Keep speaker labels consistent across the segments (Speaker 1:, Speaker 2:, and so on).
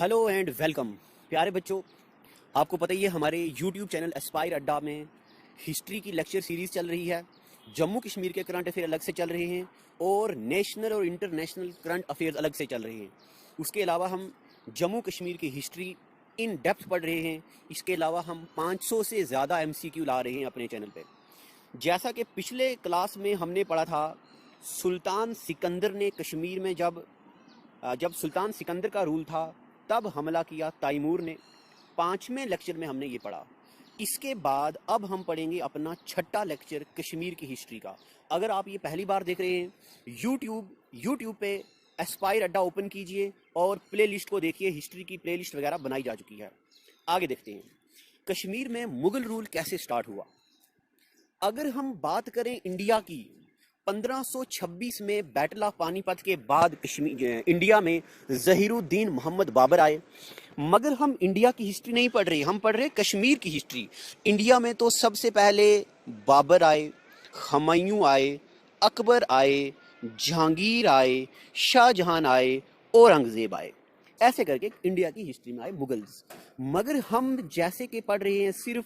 Speaker 1: Hello and welcome प्यारे बच्चों। आपको पता ही है हमारे YouTube चैनल एस्पायर अड्डा में हिस्ट्री की लेक्चर सीरीज़ चल रही है। जम्मू कश्मीर के करंट अफेयर अलग से चल रहे हैं और नेशनल और इंटरनेशनल करंट अफेयर्स अलग से चल रहे हैं। उसके अलावा हम जम्मू कश्मीर की हिस्ट्री इन डेप्थ पढ़ रहे हैं। इसके अलावा हम 500 से ज़्यादा MCQ ला रहे हैं अपने चैनल पे। जैसा कि पिछले क्लास में हमने पढ़ा था, सुल्तान सिकंदर ने कश्मीर में जब सुल्तान सिकंदर का रूल था तब हमला किया तैमूर ने। 5वें लेक्चर में हमने ये पढ़ा। इसके बाद अब हम पढ़ेंगे अपना छठा लेक्चर कश्मीर की हिस्ट्री का। अगर आप ये पहली बार देख रहे हैं यूट्यूब पे एस्पायर अड्डा ओपन कीजिए और प्लेलिस्ट को देखिए। हिस्ट्री की प्लेलिस्ट वगैरह बनाई जा चुकी है। आगे देखते हैं कश्मीर में मुगल रूल कैसे स्टार्ट हुआ। अगर हम बात करें इंडिया की, 1526 में बैटल ऑफ पानीपत के बाद इंडिया में ज़हीरुद्दीन मोहम्मद बाबर आए। मगर हम इंडिया की हिस्ट्री नहीं पढ़ रहे, हम पढ़ रहे कश्मीर की हिस्ट्री। इंडिया में तो सबसे पहले बाबर आए, हुमायूं आए, अकबर आए, जहांगीर आए, शाहजहां आए, औरंगजेब आए। ऐसे करके इंडिया की हिस्ट्री में आए मुगल्स। मगर हम जैसे कि पढ़ रहे हैं सिर्फ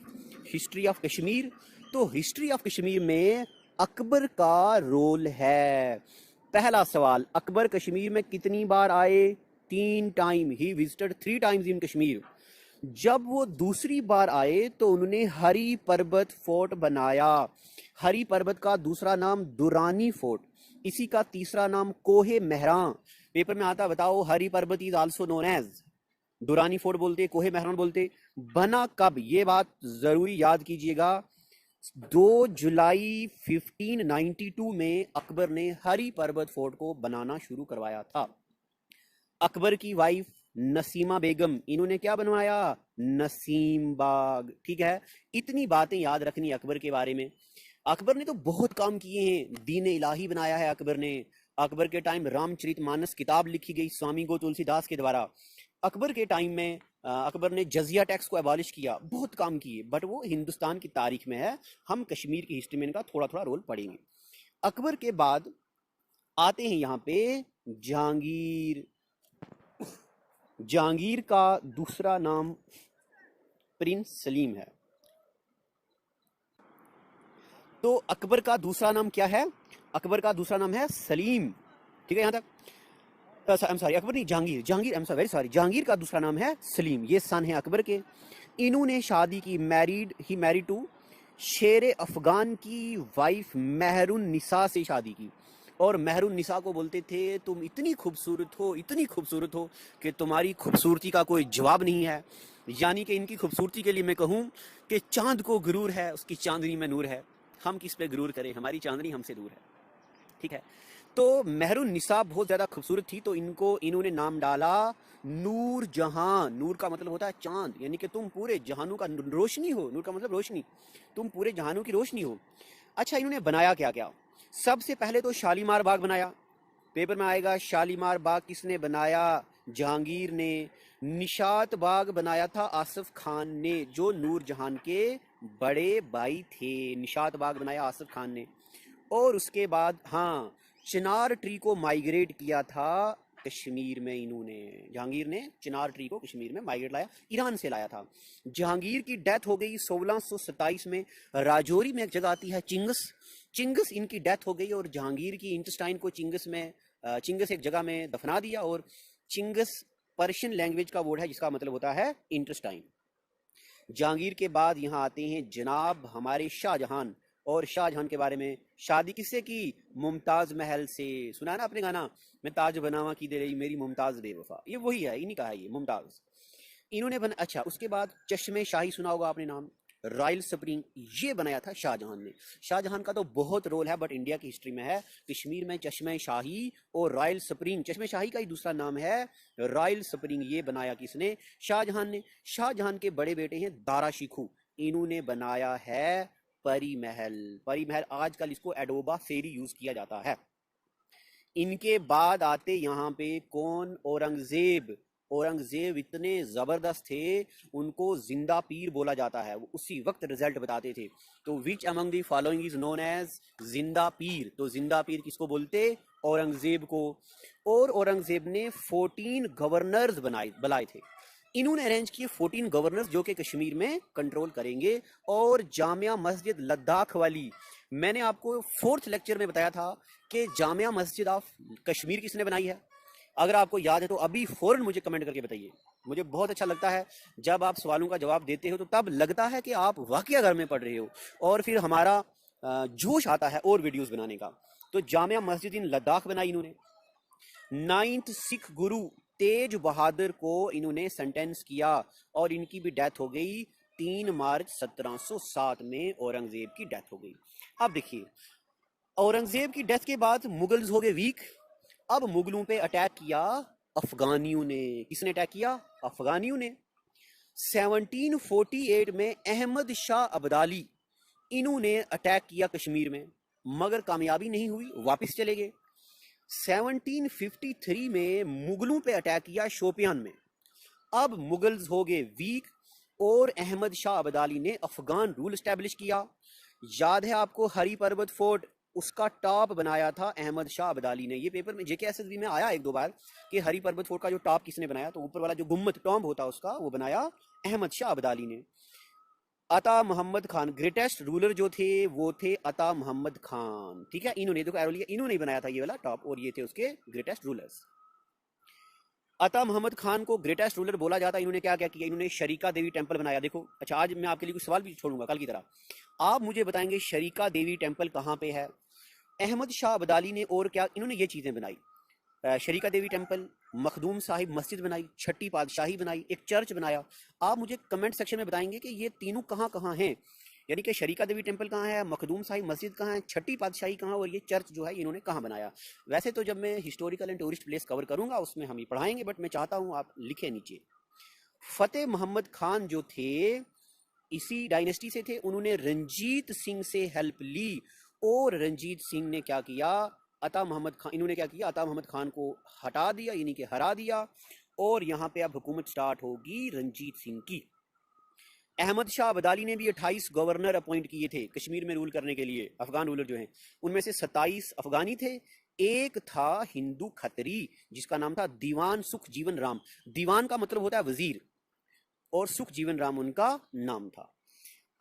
Speaker 1: हिस्ट्री ऑफ कश्मीर, तो हिस्ट्री ऑफ कश्मीर में अकबर का रोल है। पहला सवाल, अकबर कश्मीर में कितनी बार आए? 3 time. He visited 3 times in Kashmir. जब वो दूसरी बार आए तो उन्होंने हरी पर्वत फोर्ट बनाया। हरी पर्वत का दूसरा नाम दुरानी फोर्ट, इसी का तीसरा नाम कोहे मेहरां। पेपर में आता, बताओ Hari Parbat is also known as Durrani fort बोलते, कोहे मेहरान बोलते। बना कब, ये बात जरूरी याद कीजिएगा। 2 जुलाई 1592 में अकबर ने हरी पर्वत फोर्ट को बनाना शुरू करवाया था। अकबर की वाइफ नसीमा बेगम, इन्होंने क्या बनवाया? नसीम बाग। ठीक है, इतनी बातें याद रखनी अकबर के बारे में। अकबर ने तो बहुत काम किए हैं। दीन इलाही बनाया है अकबर ने। अकबर के टाइम रामचरितमानस किताब लिखी गई स्वामी गो तुलसीदास के द्वारा। अकबर के टाइम में अकबर ने जजिया टैक्स को एबॉलिश किया। बहुत काम किए, बट वो हिंदुस्तान की तारीख में है। हम कश्मीर की हिस्ट्री में इनका थोड़ा थोड़ा रोल पढ़ेंगे। अकबर के बाद आते हैं यहाँ पे जहांगीर। जहांगीर का दूसरा नाम प्रिंस सलीम है। तो अकबर का दूसरा नाम क्या है? अकबर का दूसरा नाम है सलीम। ठीक है यहाँ तक? अकबर नहीं, जहांगीर का दूसरा नाम है सलीम। ये सन है अकबर के। इन्होंने शादी की, ही मैरिड टू शेर अफगान की वाइफ मेहरुन निसा से शादी की। और मेहरुन निसा को बोलते थे, तुम इतनी खूबसूरत हो कि तुम्हारी खूबसूरती का कोई जवाब नहीं है। यानी कि इनकी खूबसूरती के लिए मैं कहूँ कि चांद को गुरूर है, उसकी चांदनी में नूर है। हम किस पे गुरूर करें, हमारी चांदनी हमसे दूर है। ठीक है, तो मेहरुन निसा बहुत ज़्यादा खूबसूरत थी, तो इन्होंने नाम डाला नूर जहां। नूर का मतलब होता है चांद, यानी कि तुम पूरे जहानों का रोशनी हो। नूर का मतलब रोशनी, तुम पूरे जहानों की रोशनी हो। अच्छा, इन्होंने बनाया क्या क्या? सबसे पहले तो शालीमार बाग बनाया। पेपर में आएगा शालीमार बाग किसने बनाया? जहांगीर ने। निशात बाग बनाया था आसिफ खान ने, जो नूर जहां के बड़े भाई थे। निशात बाग बनाया आसिफ खान ने। और उसके बाद हाँ, चिनार ट्री को माइग्रेट किया था कश्मीर में। इन्होंने, जहांगीर ने चिनार ट्री को कश्मीर में माइग्रेट लाया, ईरान से लाया था। जहांगीर की डेथ हो गई 1627 में। राजौरी में एक जगह आती है चिंगस इनकी डेथ हो गई और जहांगीर की इंटेस्टाइन को चिंगस एक जगह में दफना दिया। और चिंगस पर्शियन लैंग्वेज का वर्ड है जिसका मतलब होता है इंटेस्टाइन। जहांगीर के बाद यहाँ आते हैं जनाब हमारे शाहजहां। और शाहजहां के बारे में, शादी किससे की? मुमताज महल से। सुना है ना आपने गाना, मैं ताज बनावा की दे रही मेरी मुमताज बेवफा। ये वही है, इन्हीं का है ये मुमताज। इन्होंने अच्छा, उसके बाद चश्मे शाही सुना होगा आपने नाम, रॉयल स्प्रिंग, ये बनाया था शाहजहां ने। शाहजहां का तो बहुत रोल है, बट इंडिया की हिस्ट्री में है। कश्मीर में चश्मे शाही और रॉयल स्प्रिंग, चश्मे शाही का ही दूसरा नाम है रॉयल स्प्रिंग। ये बनाया किसने? शाहजहां ने। शाहजहां के बड़े बेटे हैं दारा शिखू, इन्होंने बनाया है परी महल। आजकल इसको एडोबा फेरी यूज किया जाता है। इनके बाद आते यहाँ पे कौन? औरंगजेब इतने जबरदस्त थे, उनको जिंदा पीर बोला जाता है। वो उसी वक्त रिजल्ट बताते थे। तो which among the following is known as Zinda Pir? तो जिंदा पीर किसको बोलते? औरंगजेब को, और औरंगजेब ने 14 गवर्नर्स बुलाए थे। इन्होंने अरेंज किए 14 गवर्नर्स जो कि कश्मीर में कंट्रोल करेंगे। और जामिया मस्जिद लद्दाख वाली, मैंने आपको 4th लेक्चर में बताया था कि जामिया मस्जिद ऑफ कश्मीर किसने बनाई है। अगर आपको याद है तो अभी फौरन मुझे कमेंट करके बताइए। मुझे बहुत अच्छा लगता है जब आप सवालों का जवाब देते हो, तो तब लगता है कि आप वाकई घर में पढ़ रहे हो, और फिर हमारा जोश आता है और वीडियोस बनाने का। तो जामिया मस्जिद इन लद्दाख बनाई इन्होंने। 9th सिख गुरु तेज बहादुर को इन्होंने सेंटेंस किया, और इनकी भी डेथ हो गई 3 मार्च 1707 में। औरंगजेब की डेथ हो गई। अब देखिए, औरंगजेब की डेथ के बाद मुगल्स हो गए वीक। अब मुगलों पे अटैक किया अफगानियों ने। किसने अटैक किया? अफगानियों ने। 1748 में अहमद शाह अब्दाली, इन्होंने अटैक किया कश्मीर में, मगर कामयाबी नहीं हुई, वापस चले गए। 1753 में मुगलों पे अटैक किया शोपियान में। अब मुगल्स हो गए वीक, और अहमद शाह अब्दाली ने अफगान रूल एस्टेब्लिश किया। याद है आपको हरी पर्वत फोर्ट, उसका टॉप बनाया था अहमद शाह अब्दाली ने। ये पेपर में JKSSB में आया 1-2 बार कि हरी पर्वत फोर्ट का जो टॉप किसने बनाया, तो ऊपर वाला जो गुम्मद टॉम्ब होता है उसका, वो बनाया अहमद शाह अब्दाली ने। अता मोहम्मद खान, ग्रेटेस्ट रूलर जो थे वो थे अता मोहम्मद खान। ठीक है, इन्होंने देखो एरो लिया, इन्होंने ही बनाया था ये वाला टॉप, और ये थे उसके ग्रेटेस्ट रूलर्स। अता मोहम्मद खान को ग्रेटेस्ट रूलर बोला जाता है। इन्होंने क्या क्या किया? इन्होंने शरीका देवी टेंपल बनाया। देखो, अच्छा, आज मैं आपके लिए कुछ सवाल भी छोड़ूंगा कल की तरह। आप मुझे बताएंगे शरीका देवी टेंपल कहाँ पे है। अहमद शाह अब्दाली ने और क्या इन्होंने ये चीजें बनाई? शरीका देवी टेंपल, मखदूम साहिब मस्जिद बनाई, छठी पातशाही बनाई, एक चर्च बनाया। आप मुझे कमेंट सेक्शन में बताएंगे कि ये तीनों कहाँ कहाँ हैं, यानी कि शरीका देवी टेंपल कहाँ है, मखदूम साहिब मस्जिद कहाँ है, छठी पातशाही कहाँ, और ये चर्च जो है इन्होंने कहाँ बनाया। वैसे तो जब मैं historical and tourist place cover करूंगा उसमें हम ये पढ़ाएंगे, बट मैं चाहता हूँ आप लिखे नीचे। फतेह मोहम्मद खान जो थे इसी डायनेस्टी से थे, उन्होंने रंजीत सिंह से हेल्प ली, और रंजीत सिंह ने क्या किया? अता मोहम्मद खान, इन्होंने क्या किया? अता मोहम्मद खान को हटा दिया, यानी कि हरा दिया, और यहाँ पे अब हुकूमत स्टार्ट होगी रंजीत सिंह की। अहमद शाह अब्दाली ने भी 28 गवर्नर अपॉइंट किए थे कश्मीर में रूल करने के लिए। अफगान रूलर जो हैं उनमें से 27 अफगानी थे, एक था हिंदू खतरी जिसका नाम था दीवान सुख जीवन राम। दीवान का मतलब होता है वजीर, और सुख जीवन राम उनका नाम था।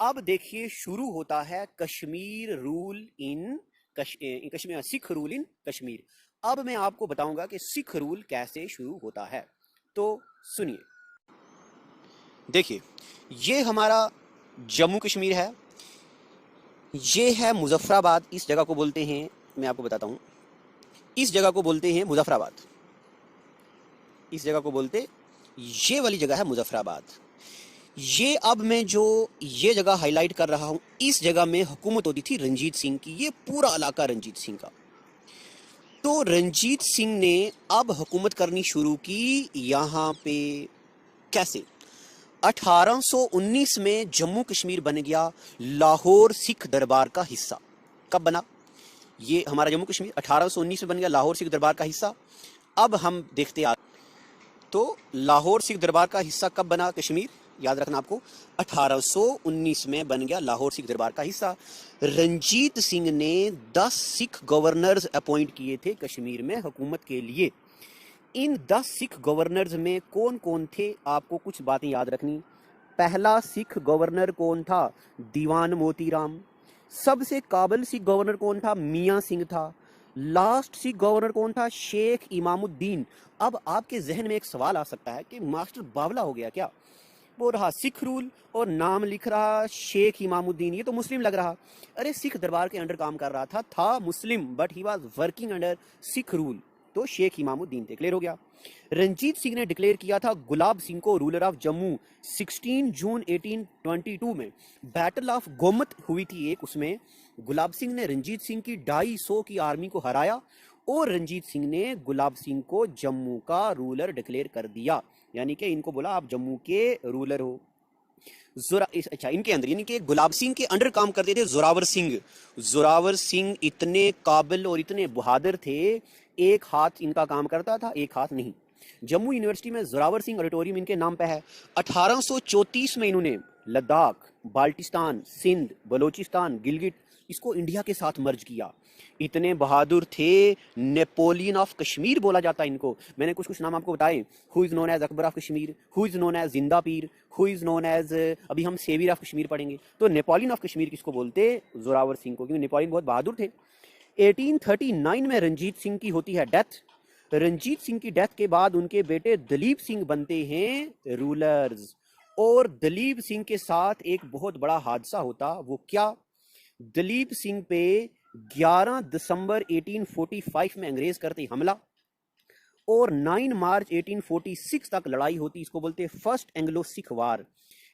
Speaker 1: अब देखिए, शुरू होता है Kashmir rule in Kashmir, sick rule in Kashmir. अब मैं आपको बताऊंगा कि सिख रूल कैसे शुरू होता है, तो सुनिए। देखिए, ये हमारा जम्मू कश्मीर है, ये है मुजफ्फराबाद, इस जगह को बोलते हैं, मैं आपको बताता हूँ, इस जगह को बोलते हैं मुजफ्फराबाद। इस जगह को बोलते, ये वाली जगह है मुजफ्फराबाद। ये अब मैं जो ये जगह हाईलाइट कर रहा हूँ, इस जगह में हुकूमत होती थी रंजीत सिंह की। ये पूरा इलाका रंजीत सिंह का। तो रंजीत सिंह ने अब हुकूमत करनी शुरू की यहाँ पे। कैसे? 1819 में जम्मू कश्मीर बन गया लाहौर सिख दरबार का हिस्सा। कब बना ये हमारा जम्मू कश्मीर? 1819 में बन गया लाहौर सिख दरबार का हिस्सा। अब हम देखते हैं, तो लाहौर सिख दरबार का हिस्सा कब बना कश्मीर? याद रखना आपको, 1819 में बन गया लाहौर सिख दरबार का हिस्सा। रंजीत सिंह ने 10 सिख गवर्नर्स अपॉइंट किए थे कश्मीर में हुकूमत के लिए। इन 10 सिख गवर्नर्स में कौन कौन थे, आपको कुछ बातें याद रखनी। पहला सिख गवर्नर कौन था? दीवान मोतीराम। सबसे काबिल सिख गवर्नर कौन था? मियां सिंह था। लास्ट सिख गवर्नर कौन था? शेख इमामुद्दीन। अब आपके जहन में एक सवाल आ सकता है कि मास्टर बावला हो गया क्या? वो रहा सिख रूल और नाम लिख रहा शेख इमामुद्दीन, ये तो मुस्लिम लग रहा। अरे, सिख दरबार के अंडर काम कर रहा था Muslim, but he was working under Sikh rule, तो शेख इमामुद्दीन थे। क्लियर हो गया। रंजीत सिंह ने डिक्लेयर किया था गुलाब सिंह को रूलर ऑफ जम्मू 16 जून 1822 में। बैटल ऑफ गोमत हुई थी एक, उसमें गुलाब सिंह ने रंजीत सिंह की 250 की आर्मी को हराया, और रंजीत सिंह ने गुलाब सिंह को जम्मू का रूलर डिक्लेयर कर दिया, यानी कि इनको बोला आप जम्मू के रूलर हो। अच्छा, इनके अंदर यानी कि गुलाब सिंह के अंडर काम करते थे जोरावर सिंह। जोरावर सिंह इतने काबिल और इतने बहादुर थे, एक हाथ इनका काम करता था, एक हाथ नहीं। जम्मू यूनिवर्सिटी में जोरावर सिंह ऑडिटोरियम इनके नाम पे है। 1834 में इन्होंने लद्दाख, बाल्टिस्तान, सिंध, बलोचिस्तान, गिलगिट, इसको इंडिया के साथ मर्ज किया। इतने बहादुर थे, नेपोलियन ऑफ कश्मीर बोला जाता है इनको। मैंने कुछ नाम आपको बताए। Who is known as Akbar of Kashmir, who is known as Zinda Pir, who is known as, अभी हम सेवियर ऑफ कश्मीर पढ़ेंगे। तो नेपोलियन ऑफ कश्मीर किसको बोलते? जोरावर सिंह को, क्योंकि नेपोलियन बहुत बहादुर थे। 1839 में रंजीत सिंह की होती है डेथ। रंजीत सिंह की डेथ के बाद उनके बेटे दलीप सिंह बनते हैं रूलर्स। और दलीप सिंह के साथ एक बहुत बड़ा हादसा होता, वो क्या? दलीप सिंह पे 11 दिसंबर 1845 में अंग्रेज करते हमला और 9 मार्च 1846 तक लड़ाई होती। इसको बोलते हैं फर्स्ट एंग्लो सिख वार।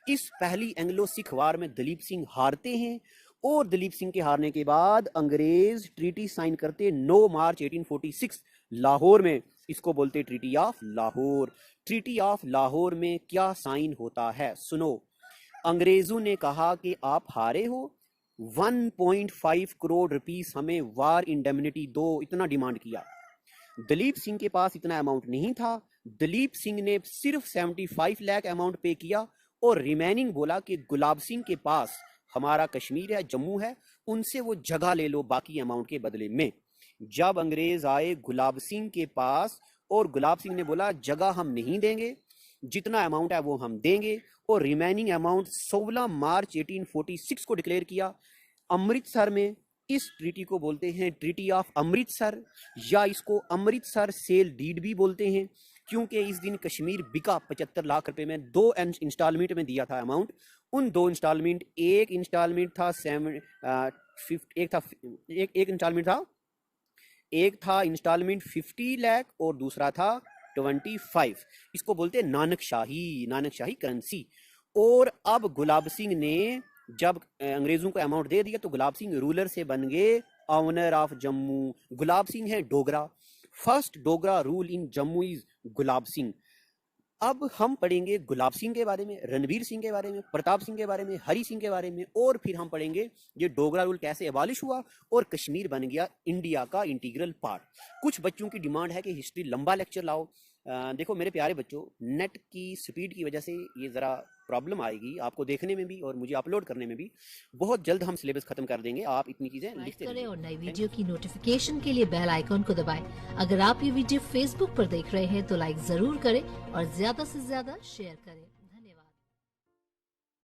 Speaker 1: इस पहली एंग्लो सिख वार में दलीप सिंह हारते हैं और दलीप सिंह के हारने के बाद अंग्रेज ट्रीटी साइन करते 9 मार्च 1846 लाहौर में। इसको बोलते treaty of Lahore. Treaty of Lahore में क्या साइन होता है? सुनो, अंग्रेजों ने कहा कि आप हारे हो, 1.5 करोड़ रुपीस हमें वार इंडेमनिटी दो, इतना डिमांड किया। दलीप सिंह के पास इतना अमाउंट नहीं था। दलीप सिंह ने सिर्फ 75 लाख अमाउंट पे किया और रिमेनिंग बोला कि गुलाब सिंह के पास हमारा कश्मीर है, जम्मू है, उनसे वो जगह ले लो बाकी अमाउंट के बदले में। जब अंग्रेज आए गुलाब सिंह के पास और गुलाब सिंह ने बोला जगह हम नहीं देंगे, जितना अमाउंट है वो हम देंगे, और रिमेनिंग अमाउंट 16 मार्च 1846 को डिक्लेयर किया अमृतसर में। इस ट्रीटी को बोलते हैं ट्रीटी ऑफ अमृतसर, या इसको अमृतसर सेल डीड भी बोलते हैं, क्योंकि इस दिन कश्मीर बिका 75 लाख रुपए में। 2 इंस्टॉलमेंट में दिया था अमाउंट। उन 2 इंस्टॉलमेंट, एक इंस्टॉलमेंट था एक था इंस्टॉलमेंट 50 लाख और दूसरा था 25। इसको बोलते हैं नानक शाही करेंसी। और अब गुलाब सिंह ने जब अंग्रेजों को अमाउंट दे दिया तो गुलाब सिंह रूलर से बन गए ऑनर ऑफ जम्मू। गुलाब सिंह है Dogra. First Dogra rule in Jammu is Gulab Singh. अब हम पढ़ेंगे गुलाब सिंह के बारे में, रणवीर सिंह के बारे में, प्रताप सिंह के बारे में, हरि सिंह के बारे में, और फिर हम पढ़ेंगे ये डोगरा रूल कैसे एबॉलिश हुआ और कश्मीर बन गया इंडिया का इंटीग्रल पार्ट। कुछ बच्चों की डिमांड है कि हिस्ट्री लंबा लेक्चर लाओ। देखो मेरे प्यारे बच्चों, नेट की स्पीड की वजह से ये ज़रा प्रॉब्लम आएगी आपको देखने में भी और मुझे अपलोड करने में भी। बहुत जल्द हम सिलेबस खत्म कर देंगे, आप इतनी चीजें लिखते रहें और नई वीडियो की नोटिफिकेशन के लिए बेल आइकॉन को दबाएं। अगर आप ये वीडियो फेसबुक पर देख रहे हैं तो लाइक जरूर करें और ज्यादा से ज्यादा शेयर करें।